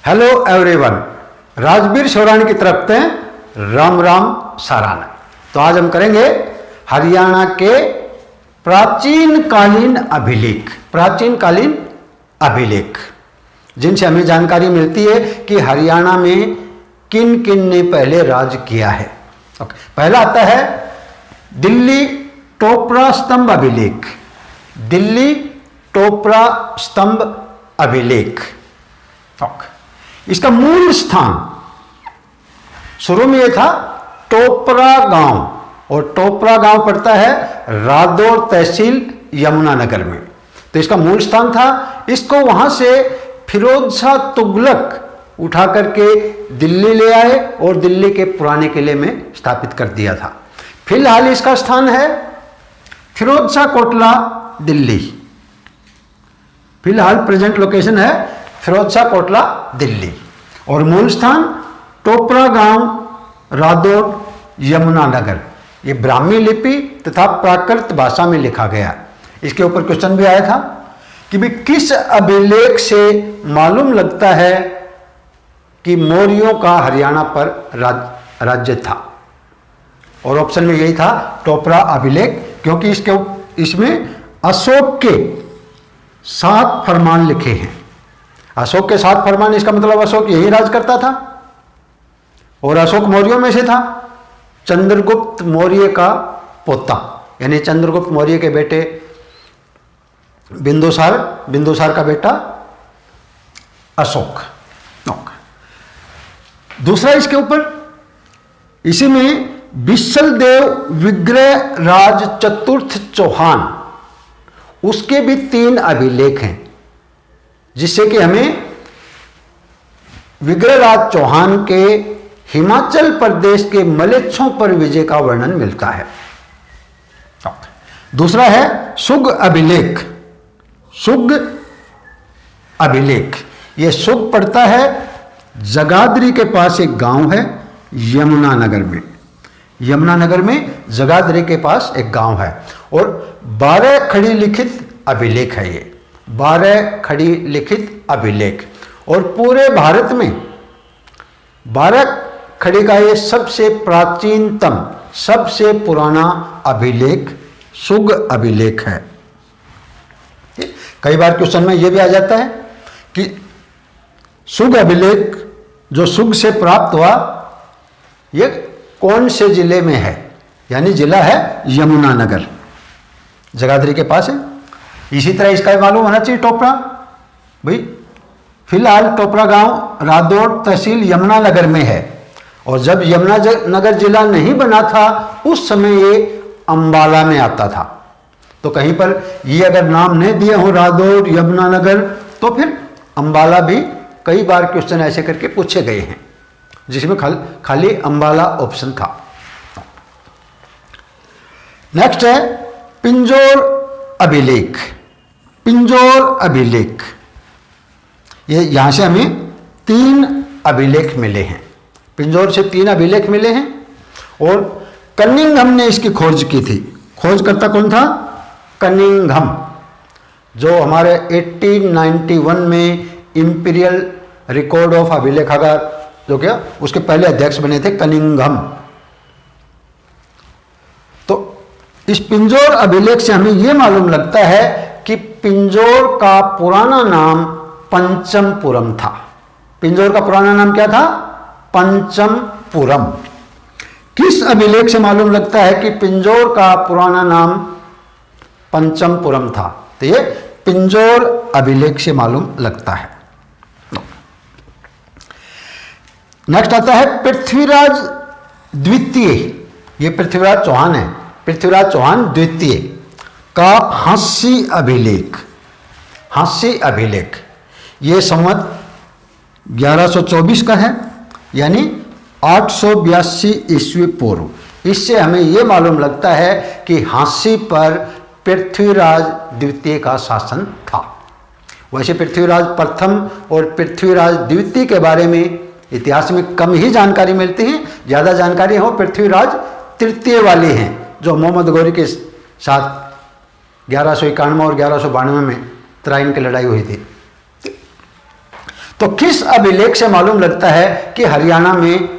Hello everyone, Rajveer शौरानी की तरफ से राम राम साराना। तो आज हम करेंगे हरियाणा के प्राचीन कालीन अभिलेख जिनसे हमें जानकारी मिलती है कि हरियाणा में किन किन ने पहले राज किया है। पहला आता है दिल्ली टोपरा स्तंभ अभिलेख। दिल्ली टोपरा स्तंभ अभिलेख। इसका मूल स्थान शुरू में यह था टोपरा गांव, और टोपरा गांव पड़ता है रादौर तहसील यमुनानगर में। तो इसका मूल स्थान था। इसको वहां से फिरोज शाह तुगलक उठा करके दिल्ली ले आए और दिल्ली के पुराने किले में स्थापित कर दिया था। फिलहाल इसका स्थान है फिरोज शाह कोटला, दिल्ली। फिलहाल प्रेजेंट लोकेशन है फिरोज शाह कोटला, दिल्ली, और मूल स्थान टोपरा गांव, रादौर, यमुनानगर। ये ब्राह्मी लिपि तथा प्राकृत भाषा में लिखा गया। इसके ऊपर क्वेश्चन भी आया था कि भी किस अभिलेख से मालूम लगता है कि मौर्यों का हरियाणा पर राज्य था। और ऑप्शन में यही था टोपरा अभिलेख, क्योंकि इसमें अशोक के 7 फरमान लिखे हैं। अशोक के 7 फरमान, इसका मतलब अशोक यही राज करता था और अशोक मौर्यों में से था। चंद्रगुप्त मौर्य का पोता, यानी चंद्रगुप्त मौर्य के बेटे बिंदुसार का बेटा अशोक। दूसरा इसके ऊपर इसी में विशल देव विग्रह राज चतुर्थ चौहान, उसके भी 3 अभिलेख हैं, जिससे कि हमें विग्रहराज चौहान के हिमाचल प्रदेश के मलेच्छों पर विजय का वर्णन मिलता है। दूसरा है सुग अभिलेख। सुग अभिलेख, यह सुग पड़ता है जगाधरी के पास एक गांव है यमुनानगर में। यमुनानगर में जगाधरी के पास एक गांव है, और 12 खड़ी लिखित अभिलेख है ये। 12 खड़ी लिखित अभिलेख, और पूरे भारत में 12 खड़ी का ये सबसे प्राचीनतम, सबसे पुराना अभिलेख सुग अभिलेख है। कई बार क्वेश्चन में ये भी आ जाता है कि सुग अभिलेख जो सुग से प्राप्त हुआ ये कौन से जिले में है, यानी जिला है यमुनानगर, जगाधरी के पास है। इसी तरह इसका मालूम होना चाहिए टोपरा। भाई फिलहाल टोपरा गांव रादौर तहसील यमुनानगर में है, और जब यमुनानगर जिला नहीं बना था उस समय ये अंबाला में आता था। तो कहीं पर ये अगर नाम नहीं दिए हो रादौर, यमुनानगर, तो फिर अंबाला भी कई बार क्वेश्चन ऐसे करके पूछे गए हैं, जिसमें खाली अंबाला ऑप्शन था। नेक्स्ट है पिंजौर अभिलेख। पिंजौर अभिलेख, ये यहां से हमें 3 अभिलेख मिले हैं। पिंजौर से 3 अभिलेख मिले हैं, और कनिंघम ने इसकी खोज की थी। खोजकर्ता कौन था? कनिंघम, जो हमारे 1891 में इंपीरियल रिकॉर्ड ऑफ अभिलेखागार जो क्या उसके पहले अध्यक्ष बने थे, कनिंघम। तो इस पिंजौर अभिलेख से हमें यह मालूम लगता है कि पिंजौर का पुराना नाम पंचमपुरम था। पिंजौर का पुराना नाम क्या था? पंचमपुरम। किस अभिलेख से मालूम लगता है कि पिंजौर का पुराना नाम पंचमपुरम था? तो ये पिंजौर अभिलेख से मालूम लगता है। नेक्स्ट आता है पृथ्वीराज द्वितीय। ये पृथ्वीराज चौहान है, पृथ्वीराज चौहान द्वितीय का हास्य अभिलेख। हास्य अभिलेख ये संवत 1124 का है, यानी 882 ईस्वी पूर्व। इससे हमें यह मालूम लगता है कि हास्य पर पृथ्वीराज द्वितीय का शासन था। वैसे पृथ्वीराज प्रथम और पृथ्वीराज द्वितीय के बारे में इतिहास में कम ही जानकारी मिलती है। ज़्यादा जानकारी हो पृथ्वीराज तृतीय वाली हैं, जो मोहम्मद गौरी के साथ 1191 और 1192 में तराइन की लड़ाई हुई थी। तो किस अभिलेख से मालूम लगता है कि हरियाणा में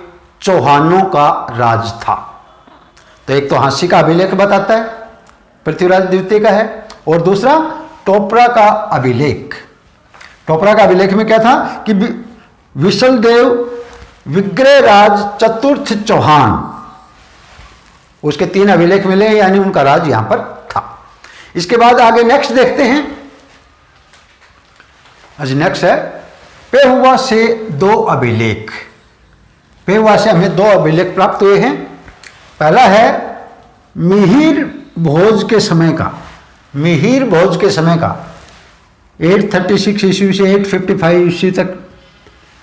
चौहानों का राज था? तो एक तो हांसी का अभिलेख बताता है, पृथ्वीराज द्वितीय का है, और दूसरा टोपरा का अभिलेख। टोपरा का अभिलेख में क्या था कि विशलदेव विग्रहराज चतुर्थ चौहान, उसके 3 अभिलेख मिले, यानी उनका राज यहां पर था। इसके बाद आगे नेक्स्ट देखते हैं। आज नेक्स्ट है पेहुआ से 2 अभिलेख। पेहुआ से हमें 2 अभिलेख प्राप्त हुए हैं। पहला है मिहिर भोज के समय का, मिहिर भोज के समय का 836 ईस्वी से 855 ईस्वी तक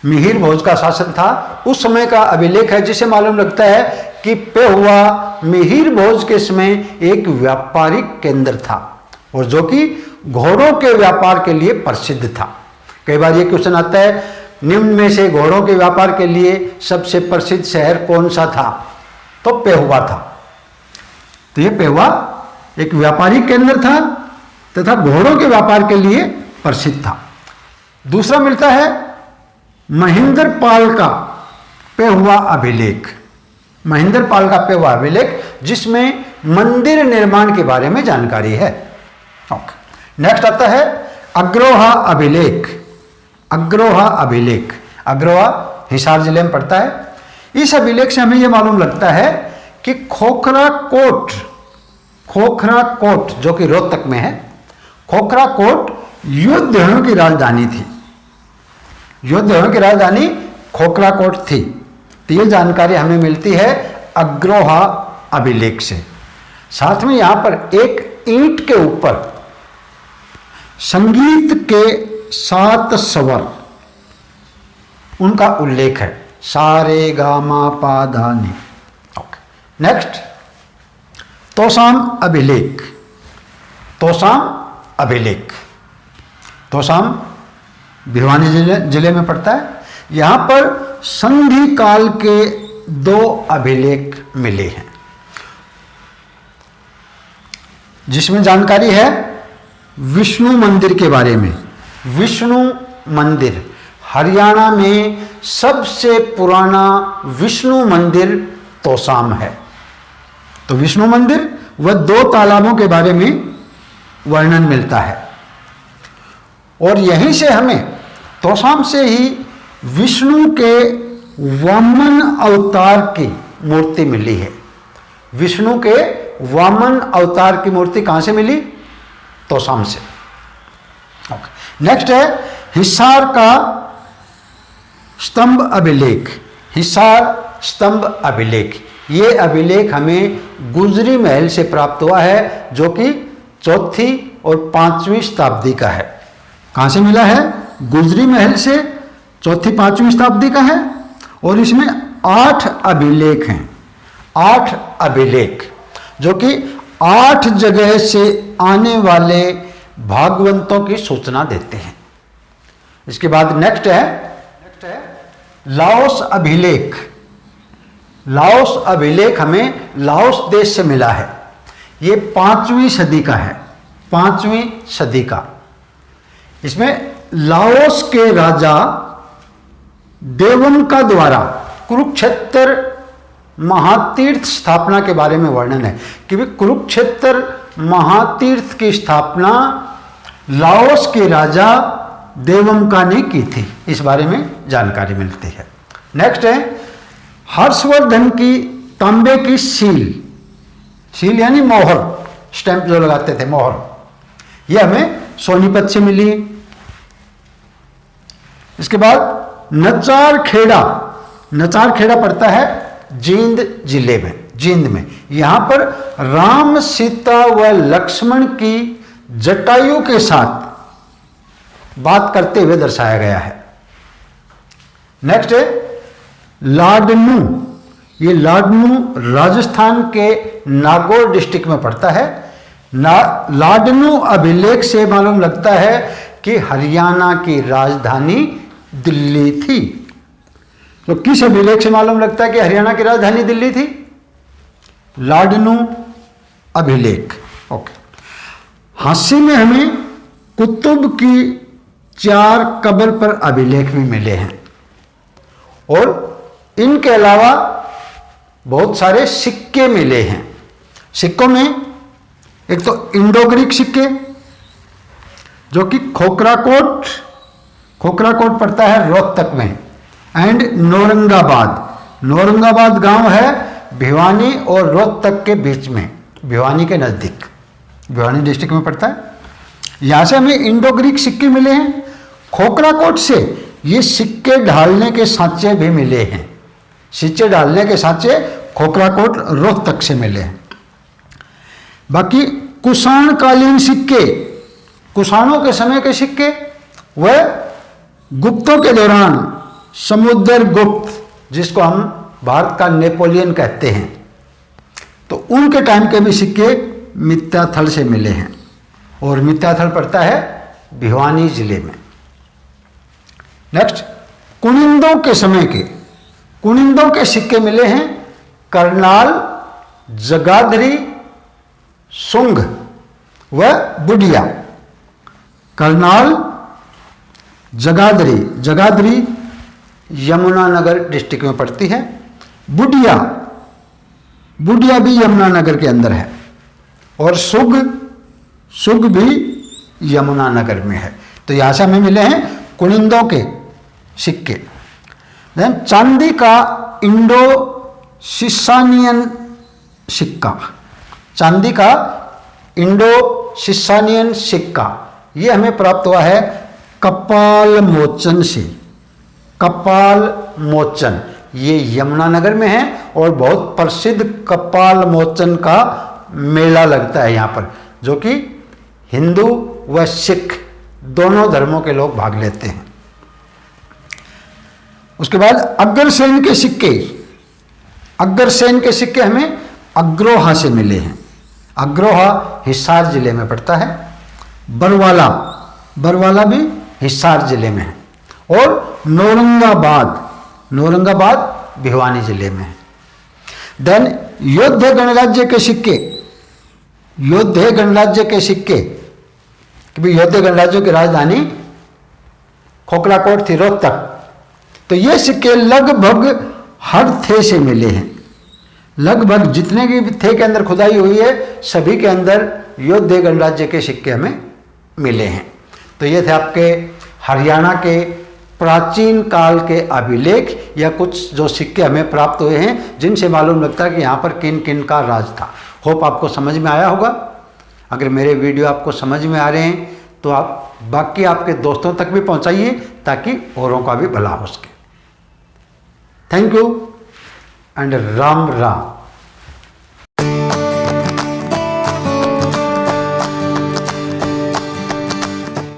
मिहिर भोज का शासन था। उस समय का अभिलेख है, जिसे मालूम लगता है कि पेहुआ मिहिर भोज के समय एक व्यापारिक केंद्र था, और जो कि घोड़ों के व्यापार के लिए प्रसिद्ध था। कई बार ये क्वेश्चन आता है, निम्न में से घोड़ों के व्यापार के लिए सबसे प्रसिद्ध शहर कौन सा था? तो पेहुआ था। तो ये पेहुआ एक व्यापारिक केंद्र था तथा घोड़ों के व्यापार के लिए प्रसिद्ध था। दूसरा मिलता है महेंद्र पाल का पेहुआ अभिलेख। महेंद्र पाल का पेहुआ अभिलेख, जिसमें मंदिर निर्माण के बारे में जानकारी है। नेक्स्ट आता है अग्रोहा अभिलेख। अग्रोहा अभिलेख, अग्रोहा हिसार जिले में पड़ता है। इस अभिलेख से हमें यह मालूम लगता है कि खोखरा कोट, खोखरा कोट जो कि रोहतक में है, खोखरा कोट योद्धाओं की राजधानी थी। योद्धाओं की राजधानी खोखरा कोट थी। तो ये जानकारी हमें मिलती है अग्रोहा अभिलेख से। साथ में यहां पर एक ईंट के ऊपर संगीत के 7 स्वर, उनका उल्लेख है, सा रे गा मा पा धा नी। नेक्स्ट तोसाम अभिलेख। तोसाम अभिलेख, तोसाम भिवानी जिले में पड़ता है। यहां पर संधि काल के 2 अभिलेख मिले हैं, जिसमें जानकारी है विष्णु मंदिर के बारे में। विष्णु मंदिर, हरियाणा में सबसे पुराना विष्णु मंदिर तोसाम है। तो विष्णु मंदिर व 2 तालाबों के बारे में वर्णन मिलता है, और यहीं से हमें तोसाम से ही विष्णु के वामन अवतार की मूर्ति मिली है। विष्णु के वामन अवतार की मूर्ति कहां से मिली? तोसाम से। नेक्स्ट है हिसार का स्तंभ अभिलेख। हिसार स्तंभ अभिलेख, ये अभिलेख हमें गुजरी महल से प्राप्त हुआ है, जो कि 4वीं और 5वीं शताब्दी का है। कहां से मिला है? गुजरी महल से 4वीं 5वीं शताब्दी का है, और इसमें 8 अभिलेख हैं। 8 अभिलेख जो कि 8 जगह से आने वाले भागवंतों की सूचना देते हैं। इसके बाद नेक्स्ट है लाओस अभिलेख। लाओस अभिलेख हमें लाओस देश से मिला है। ये 5वीं सदी का है, 5वीं सदी का। इसमें लाओस के राजा देवमका द्वारा कुरुक्षेत्र महातीर्थ स्थापना के बारे में वर्णन है कि वे कुरुक्षेत्र महातीर्थ की स्थापना लाओस के राजा देवमका ने की थी। इस बारे में जानकारी मिलती है। नेक्स्ट है हर्षवर्धन की तांबे की सील। सील यानी मोहर, स्टैंप जो लगाते थे, मोहर, यह हमें सोनीपत से मिली। इसके बाद नचार खेड़ा। नचार खेड़ा पड़ता है जींद जिले में, जींद में। यहां पर राम सीता व लक्ष्मण की जटायु के साथ बात करते हुए दर्शाया गया है। नेक्स्ट है लाडनू। ये लाडनू राजस्थान के नागौर डिस्ट्रिक्ट में पड़ता है। लाडनू अभिलेख से मालूम लगता है कि हरियाणा की राजधानी दिल्ली थी। तो किस अभिलेख से मालूम लगता है कि हरियाणा की राजधानी दिल्ली थी? लाडनू अभिलेख। ओके। हांसी में हमें कुतुब की 4 कब्र पर अभिलेख भी मिले हैं। और इनके अलावा बहुत सारे सिक्के मिले हैं। सिक्कों में एक तो इंडो ग्रीक सिक्के, जो कि खोखराकोट पड़ता है रोहतक में, एंड नौरंगाबाद गांव है भिवानी और रोहतक के बीच में, भिवानी के नज़दीक, भिवानी डिस्ट्रिक्ट में पड़ता है। यहाँ से हमें इंडो ग्रीक सिक्के मिले हैं। खोखराकोट से ये सिक्के ढालने के सांचे भी मिले हैं। सिक्के ढालने के सांचे खोखराकोट रोहतक से मिले हैं। बाकी कुषाणकालीन सिक्के, कुषाणों के समय के सिक्के, वह गुप्तों के दौरान समुद्रगुप्त, जिसको हम भारत का नेपोलियन कहते हैं, तो उनके टाइम के भी सिक्के मित्याथल से मिले हैं। और मित्याथल पड़ता है भिवानी जिले में। नेक्स्ट, कुनिंदों के समय के, कुनिंदों के सिक्के मिले हैं करनाल, जगाधरी, सुंग व बुडिया। करनाल, जगाधरी यमुनानगर डिस्ट्रिक्ट में पड़ती है। बुडिया भी यमुनानगर के अंदर है। और सुग भी यमुनानगर में है। तो यहाँ से हमें मिले हैं कुनिंदों के सिक्के। देन चांदी का इंडो सिसानियन सिक्का, चांदी का इंडो सिसानियन सिक्का, ये हमें प्राप्त हुआ है कपाल मोचन से। कपाल मोचन ये यमुनानगर में है और बहुत प्रसिद्ध कपाल मोचन का मेला लगता है यहाँ पर, जो कि हिंदू व सिख दोनों धर्मों के लोग भाग लेते हैं। उसके बाद अग्रसेन के सिक्के, अग्रसेन के सिक्के हमें अग्रोहा से मिले हैं। अग्रोहा हिसार जिले में पड़ता है। बरवाला भी हिसार जिले में है। और नौरंगाबाद भिवानी जिले में है। देन योद्धे गणराज्य के सिक्के, योद्धे गणराज्य के सिक्के, क्योंकि योद्धे गणराज्य की राजधानी खोखराकोट थी, रोहतक। तो ये सिक्के लगभग हर थे से मिले हैं। लगभग जितने भी थे के अंदर खुदाई हुई है, सभी के अंदर योद्धे गणराज्य के सिक्के हमें मिले हैं। तो ये थे आपके हरियाणा के प्राचीन काल के अभिलेख या कुछ जो सिक्के हमें प्राप्त हुए हैं, जिनसे मालूम लगता है कि यहाँ पर किन किन का राज था। होप आपको समझ में आया होगा। अगर मेरे वीडियो आपको समझ में आ रहे हैं तो आप बाकी आपके दोस्तों तक भी पहुँचाइए, ताकि औरों का भी भला हो सके। Thank you and Ram Ram.